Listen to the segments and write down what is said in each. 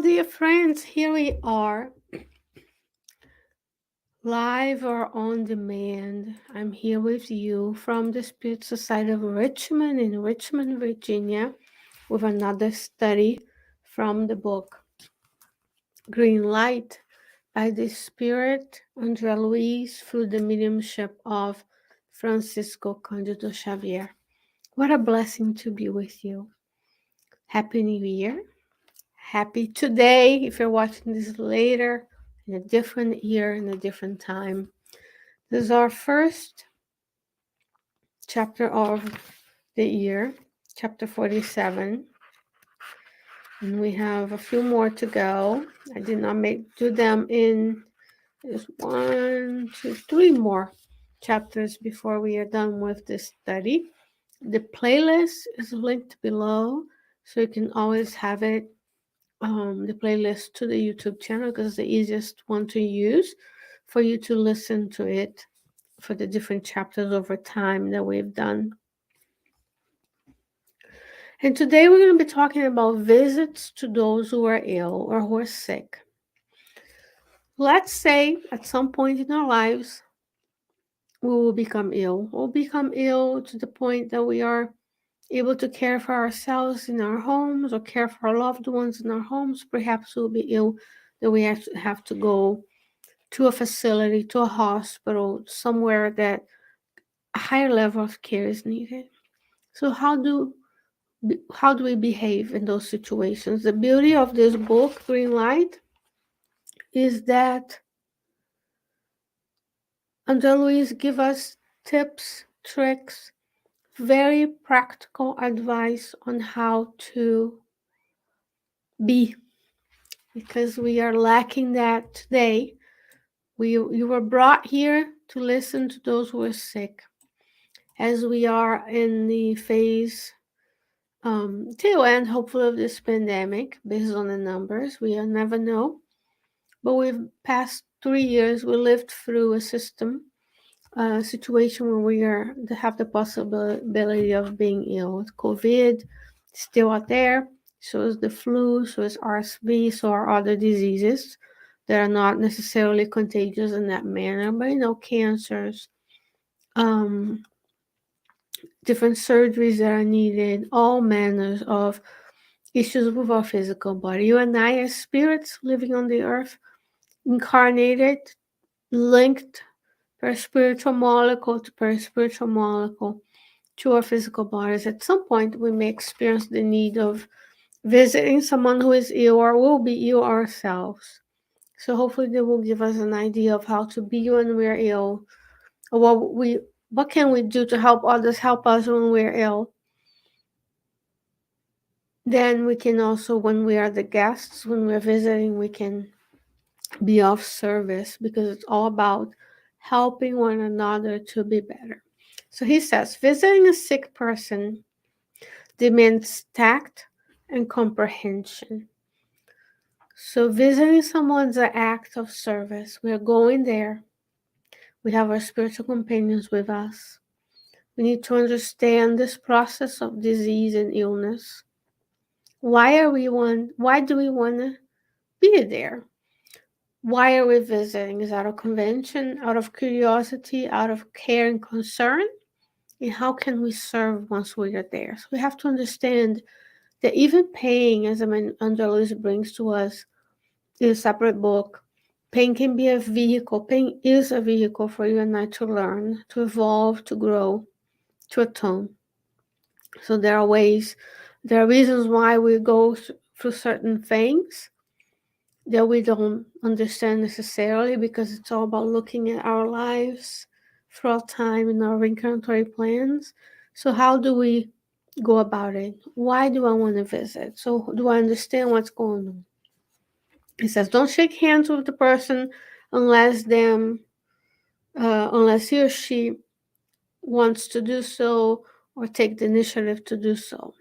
dear friends, here we are, live or on demand. I'm here with you from the Spirit Society of Richmond in Richmond, Virginia, with another study from the book Green Light by the Spirit under Luiz through the mediumship of Francisco Cândido Xavier. What a blessing to be with you. Happy New Year. Happy today if you're watching this later in a different year, in a different time. This is our first chapter of the year, chapter 47. And we have a few more to go. I did not do them in there's 1, 2, 3 more chapters before we are done with this study. The playlist is linked below, so you can always have it the playlist to the YouTube channel because it's the easiest one to use for you to listen to it for the different chapters over time that we've done. And today we're going to be talking about visits to those who are ill or who are sick. Let's say at some point in our lives, we will become ill. We'll become ill to the point that we are able to care for ourselves in our homes or care for our loved ones in our homes. Perhaps we'll be ill that we have to go to a facility, to a hospital, somewhere that a higher level of care is needed. So how do we behave in those situations? The beauty of this book, Green Light, is that André Luiz give us tips, tricks, very practical advice on how to be, because we are lacking that today. You were brought here to listen to those who are sick. As we are in the phase tail end, hopefully, of this pandemic, based on the numbers, we'll never know. But we've passed 3 years, we lived through a situation where we have the possibility of being ill. COVID still out there, so is the flu, so is RSV, so are other diseases that are not necessarily contagious in that manner, but cancers, different surgeries that are needed, all manners of issues with our physical body. You and I are spirits living on the earth, incarnated, linked per spiritual molecule to per spiritual molecule to our physical bodies. At some point, we may experience the need of visiting someone who is ill or will be ill ourselves. So hopefully they will give us an idea of how to be when we're ill, or what can we do to help others help us when we're ill. Then we can also, when we are the guests, when we're visiting, we can be of service, because it's all about helping one another to be better. So he says, visiting a sick person demands tact and comprehension. So visiting someone's an act of service. We are going there. We have our spiritual companions with us. We need to understand this process of disease and illness. Why do we want to be there? Why are we visiting? Is out of convention, out of curiosity, out of care and concern? And how can we serve once we are there? So we have to understand that even pain, as André Luiz brings to us in a separate book, pain can be a vehicle. Pain is a vehicle for you and I to learn, to evolve, to grow, to atone. So there are reasons why we go through certain things that we don't understand necessarily, because it's all about looking at our lives throughout time in our reincarnatory plans. So how do we go about it? Why do I want to visit? So do I understand what's going on? It says, don't shake hands with the person unless he or she wants to do so or take the initiative to do so.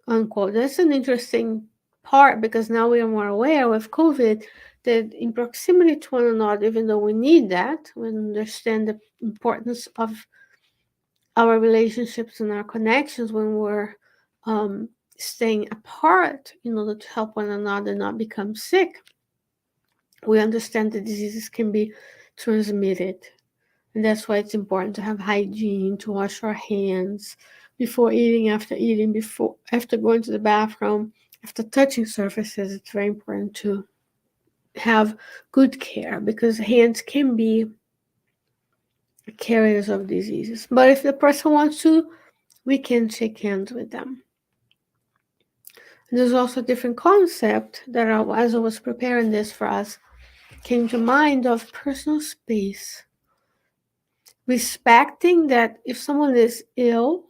Unquote. That's an interesting part, because now we are more aware with COVID that in proximity to one another, even though we need that, we understand the importance of our relationships and our connections when we're staying apart in order to help one another not become sick. We understand that diseases can be transmitted, and that's why it's important to have hygiene, to wash our hands before eating, before after going to the bathroom, after touching surfaces. It's very important to have good care because hands can be carriers of diseases. But if the person wants to, we can shake hands with them. And there's also a different concept that as I was preparing this for us, came to mind of personal space. Respecting that if someone is ill,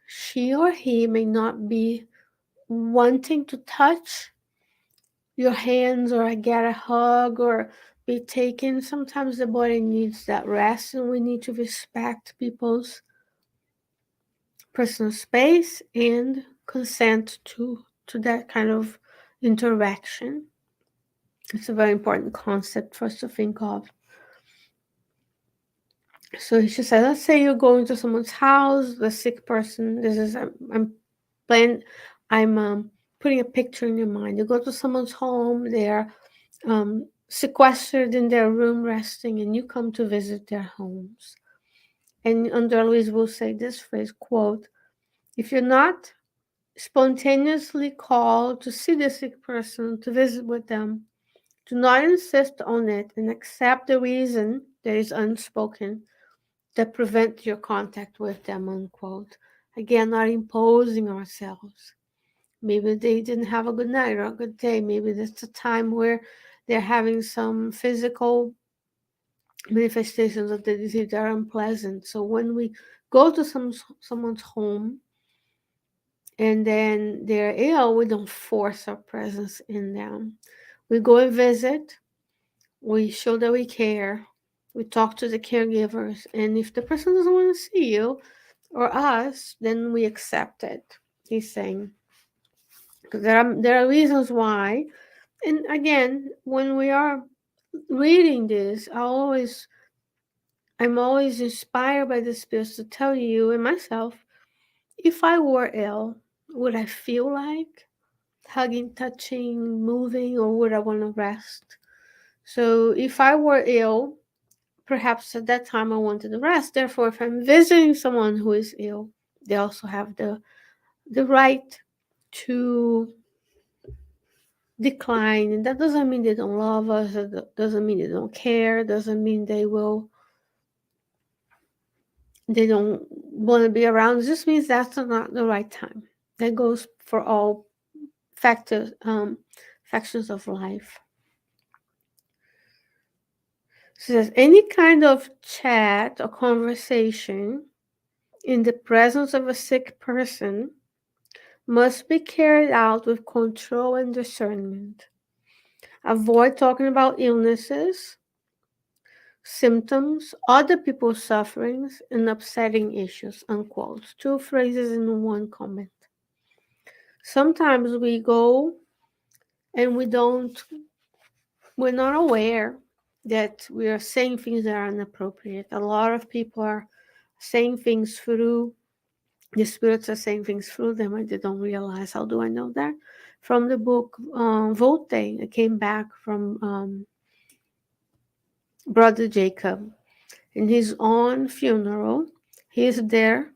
she or he may not be wanting to touch your hands or get a hug or be taken. Sometimes the body needs that rest, and we need to respect people's personal space and consent to that kind of interaction. It's a very important concept for us to think of. So she said, let's say you're going to someone's house, the sick person. This is I'm playing. I'm putting a picture in your mind. You go to someone's home. They're sequestered in their room, resting, and you come to visit their homes. And under Luiz will say this phrase, quote, if you're not spontaneously called to see the sick person, to visit with them, do not insist on it and accept the reason that is unspoken that prevent your contact with them, unquote. Again, not imposing ourselves. Maybe they didn't have a good night or a good day. Maybe that's a time where they're having some physical manifestations of the disease that are unpleasant. So when we go to someone's home and then they're ill, we don't force our presence in them. We go and visit, we show that we care, we talk to the caregivers, and if the person doesn't want to see you or us, then we accept it. He's saying, because there are reasons why. And again, when we are reading this, I'm always inspired by the spirits to tell you and myself, if I were ill, would I feel like hugging, touching, moving, or would I want to rest? So if I were ill, perhaps at that time I wanted to rest. Therefore, if I'm visiting someone who is ill, they also have the right to decline. And that doesn't mean they don't love us, it doesn't mean they don't care, doesn't mean they don't want to be around. It just means that's not the right time. That goes for all factions of life. So says any kind of chat or conversation in the presence of a sick person must be carried out with control and discernment. Avoid talking about illnesses, symptoms, other people's sufferings, and upsetting issues, unquote. Two phrases in one comment. Sometimes we go and we're not aware that we are saying things that are inappropriate. A lot of people are saying things through, the spirits are saying things through them and they don't realize. How do I know that? From the book Verde. I came back from Brother Jacob. In his own funeral, he's there.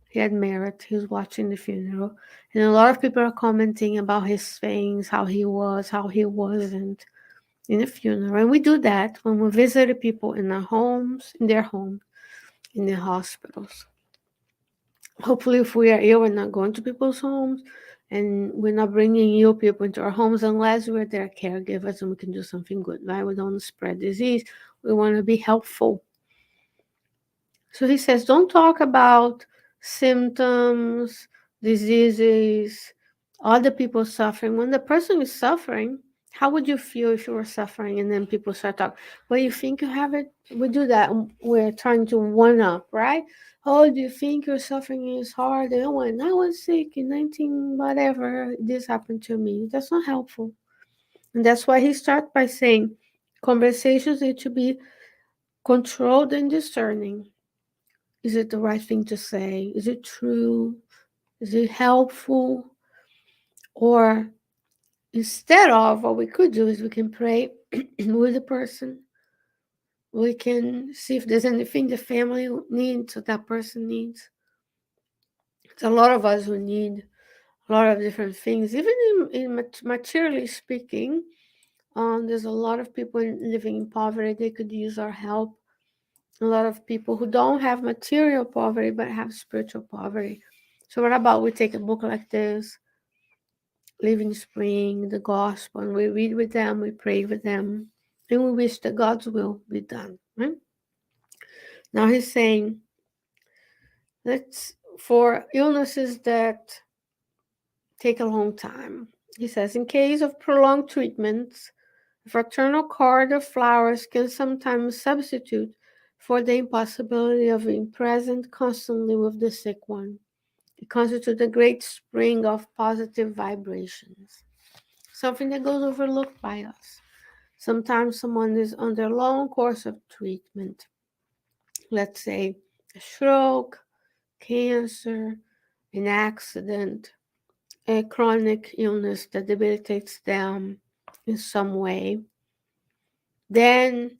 He had merit. He was watching the funeral. And a lot of people are commenting about his things, how he was, how he wasn't in the funeral. And we do that when we visit people in their homes, in their hospitals. Hopefully, if we are ill, we're not going to people's homes and we're not bringing ill people into our homes unless we're their caregivers and we can do something good, right? We don't spread disease. We want to be helpful. So he says, don't talk about symptoms, diseases, other people suffering. When the person is suffering, how would you feel if you were suffering and then people start talking? Well, you think you have it? We do that. We're trying to one up, right? Oh, do you think your suffering is hard? And when I was sick in 19 whatever, this happened to me. That's not helpful. And that's why he starts by saying conversations need to be controlled and discerning. Is it the right thing to say? Is it true? Is it helpful? Or instead of, what we could do is we can pray with the person. We can see if there's anything the family needs or that person needs. It's a lot of us who need a lot of different things, even in materially speaking. There's a lot of people living in poverty. They could use our help. A lot of people who don't have material poverty but have spiritual poverty. So what about we take a book like this, Living Spring, the Gospel, and we read with them, we pray with them, and we wish that God's will be done. Right? Now he's saying, let's for illnesses that take a long time. He says, in case of prolonged treatments, a fraternal card of flowers can sometimes substitute for the impossibility of being present constantly with the sick one. It constitutes a great spring of positive vibrations, something that goes overlooked by us. Sometimes someone is under a long course of treatment, let's say a stroke, cancer, an accident, a chronic illness that debilitates them in some way. Then,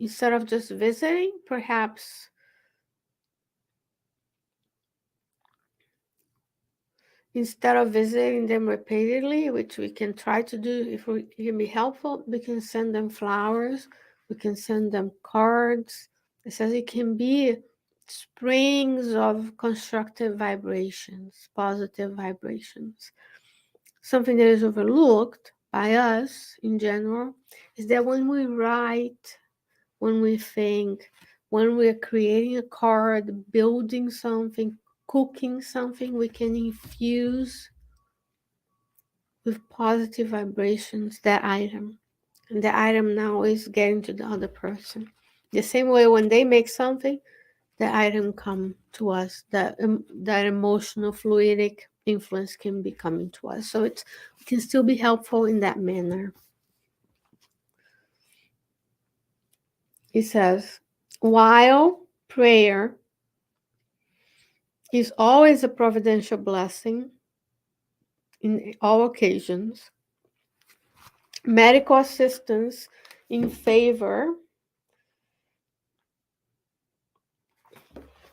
instead of just visiting, perhaps instead of visiting them repeatedly, which we can try to do if we can be helpful, we can send them flowers, we can send them cards. It says it can be springs of constructive vibrations, positive vibrations. Something that is overlooked by us in general is that when we write, when we think, when we're creating a card, building something, cooking something, we can infuse with positive vibrations that item. And the item now is getting to the other person. The same way when they make something, the item come to us. That emotional fluidic influence can be coming to us. So it can still be helpful in that manner. He says, while prayer is always a providential blessing in all occasions, medical assistance in favor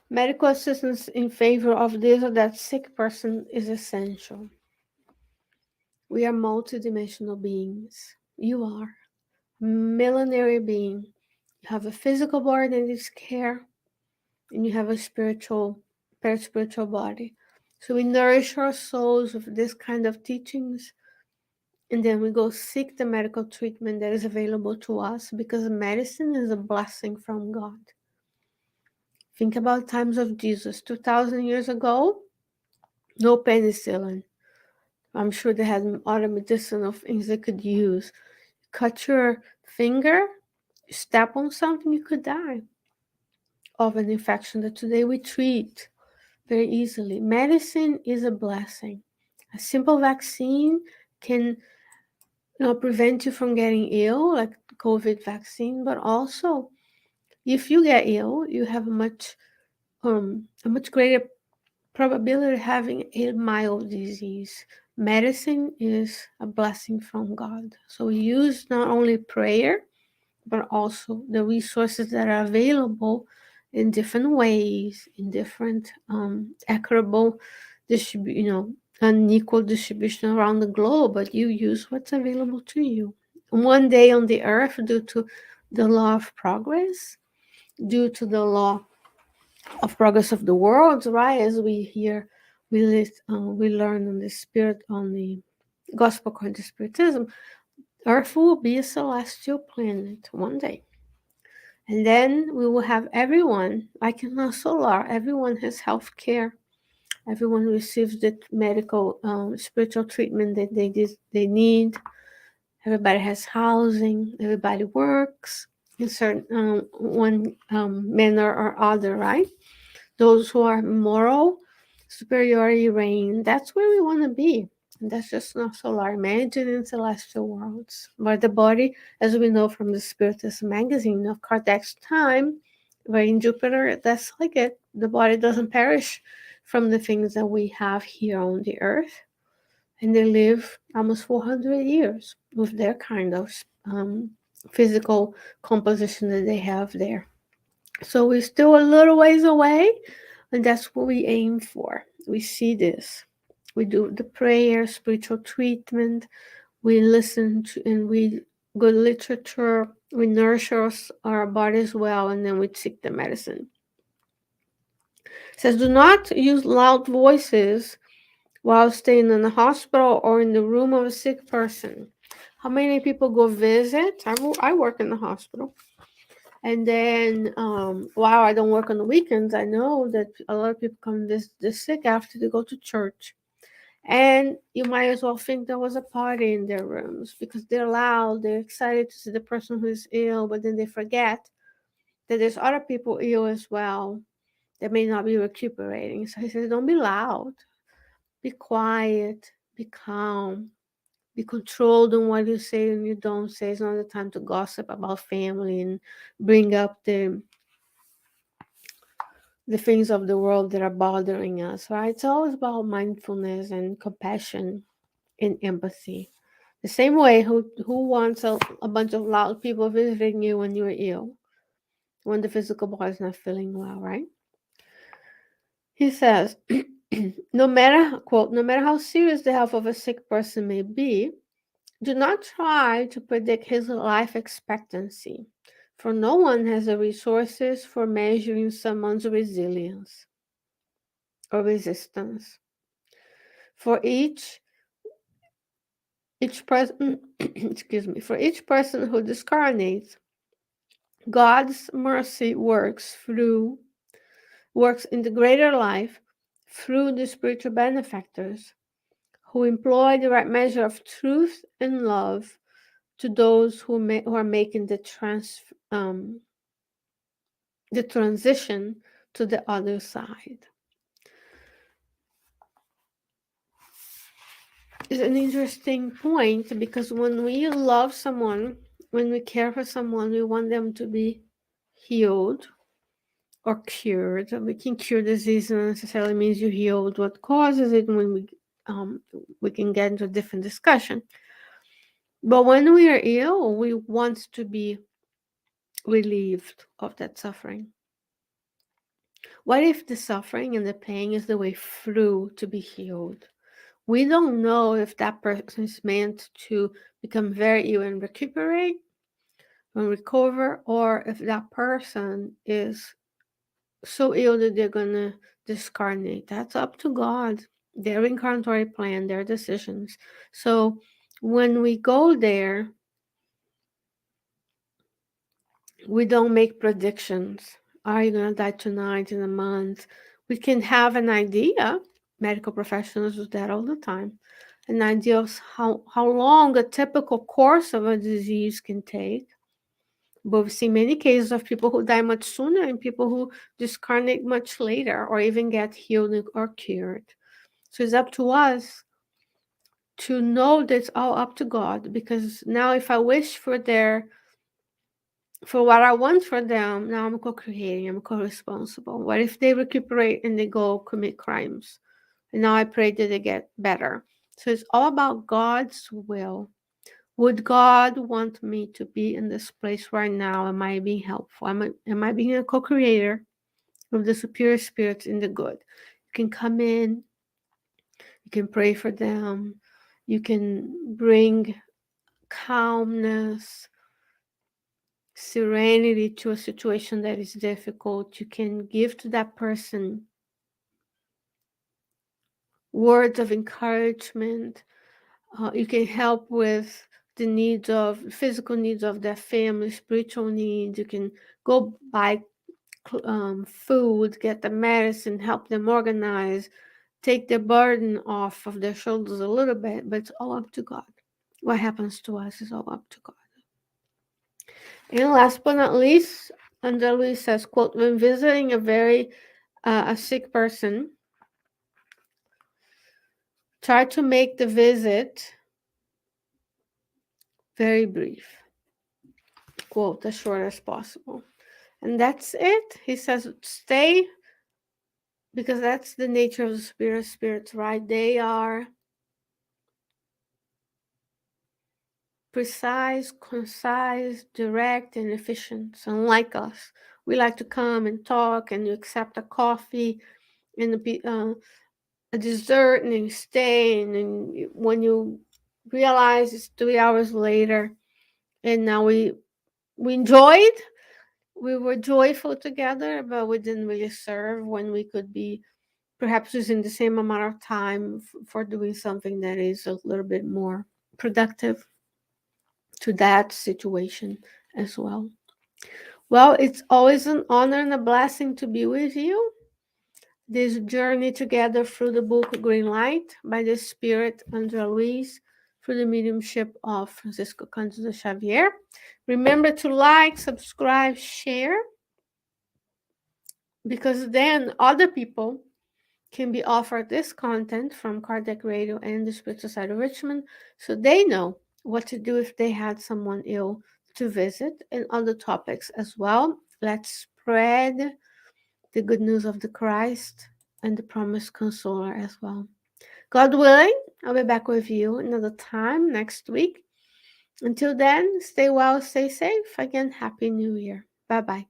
medical assistance in favor of this or that sick person is essential. We are multidimensional beings. You are a millenary being. You have a physical body that needs care, and you have a spiritual, spiritual body. So we nourish our souls with this kind of teachings, and then we go seek the medical treatment that is available to us because medicine is a blessing from God. Think about times of Jesus, 2,000 years ago, no penicillin. I'm sure they had other medicinal things they could use. Cut your finger, you step on something, you could die of an infection that today we treat very easily. Medicine is a blessing. A simple vaccine can prevent you from getting ill, like COVID vaccine, but also if you get ill, you have a much greater probability of having a mild disease. Medicine is a blessing from God. So we use not only prayer, but also the resources that are available in different ways, in different equitable unequal distribution around the globe, but you use what's available to you. One day on the earth, due to the law of progress, due to the law of progress of the world, right? As we hear, we learn on the spirit, on the gospel according to spiritism, earth will be a celestial planet one day. And then we will have everyone, like in the solar, everyone has health care. Everyone receives the medical, spiritual treatment that they need. Everybody has housing. Everybody works in certain one manner or other, right? Those who are moral superiority reign. That's where we want to be. And that's just not solar. Imagine in celestial worlds, where the body, as we know from the Spiritist magazine of Kardec's time, where in Jupiter, that's like it. The body doesn't perish from the things that we have here on the earth. and they live almost 400 years with their kind of physical composition that they have there. So we're still a little ways away, and that's what we aim for. We see this. We do the prayer, spiritual treatment, we listen to and read good literature, we nourish our bodies well, and then we seek the medicine. It says, do not use loud voices while staying in the hospital or in the room of a sick person. How many people go visit? I work in the hospital. And then while I don't work on the weekends, I know that a lot of people come visit the sick after they go to church. And you might as well think there was a party in their rooms because they're loud, they're excited to see the person who is ill, but then they forget that there's other people ill as well that may not be recuperating. So he says, don't be loud, be quiet, be calm, be controlled on what you say and you don't say. It's not the time to gossip about family and bring up the things of the world that are bothering us, right? It's always about mindfulness and compassion and empathy. The same way who wants a bunch of loud people visiting you when you're ill, when the physical body is not feeling well, right? He says, no matter, quote, no matter how serious the health of a sick person may be, do not try to predict his life expectancy, for no one has the resources for measuring someone's resilience or resistance. For each person, excuse me, for each person who discarnates, God's mercy works in the greater life through the spiritual benefactors who employ the right measure of truth and love to those who are making the transition to the other side. It's an interesting point because when we love someone, when we care for someone, we want them to be healed or cured. We can cure disease not necessarily means you healed what causes it. When we can get into a different discussion. But when we are ill, we want to be relieved of that suffering. What if the suffering and the pain is the way through to be healed? We don't know if that person is meant to become very ill and recuperate and recover, or if that person is so ill that they're gonna discarnate. That's up to God, their incarnatory plan, their decisions. So when we go there, we don't make predictions. Are you gonna die tonight, in a month? We can have an idea. Medical professionals do that all the time. An idea of how long a typical course of a disease can take. But we've seen many cases of people who die much sooner and people who discarnate much later or even get healed or cured. So it's up to us to know that it's all up to God, because now if I wish for what I want for them, now I'm co-creating, I'm co-responsible. What if they recuperate and they go commit crimes? And now I pray that they get better. So it's all about God's will. Would God want me to be in this place right now? Am I being helpful? Am I being a co-creator with the superior spirits in the good? You can come in, you can pray for them, you can bring calmness, serenity to a situation that is difficult. You can give to that person words of encouragement. You can help with the needs of physical needs of their family, spiritual needs. You can go buy food, get the medicine, help them organize, take the burden off of their shoulders a little bit, but it's all up to God. What happens to us is all up to God. And last but not least, Andrea Luiz says, quote, when visiting a sick person, try to make the visit very brief. Quote, as short as possible. And that's it. He says, stay, because that's the nature of the spirits, right? They are precise, concise, direct, and efficient. So unlike us, we like to come and talk, and you accept a coffee and a dessert, and then you stay, and then when you realize it's 3 hours later, and now we enjoyed, we were joyful together, but we didn't really serve when we could be perhaps using the same amount of time for doing something that is a little bit more productive to that situation as well. Well, it's always an honor and a blessing to be with you. This journey together through the book Green Light by the Spirit under Luiz, through the mediumship of Francisco Cândido Xavier. Remember to like, subscribe, share, because then other people can be offered this content from Kardec Radio and the Spirit Society of Richmond, so they know what to do if they had someone ill to visit, and other topics as well. Let's spread the good news of the Christ and the promised consoler as well. God willing, I'll be back with you another time next week. Until then, stay well, stay safe. Again, Happy New Year. Bye bye.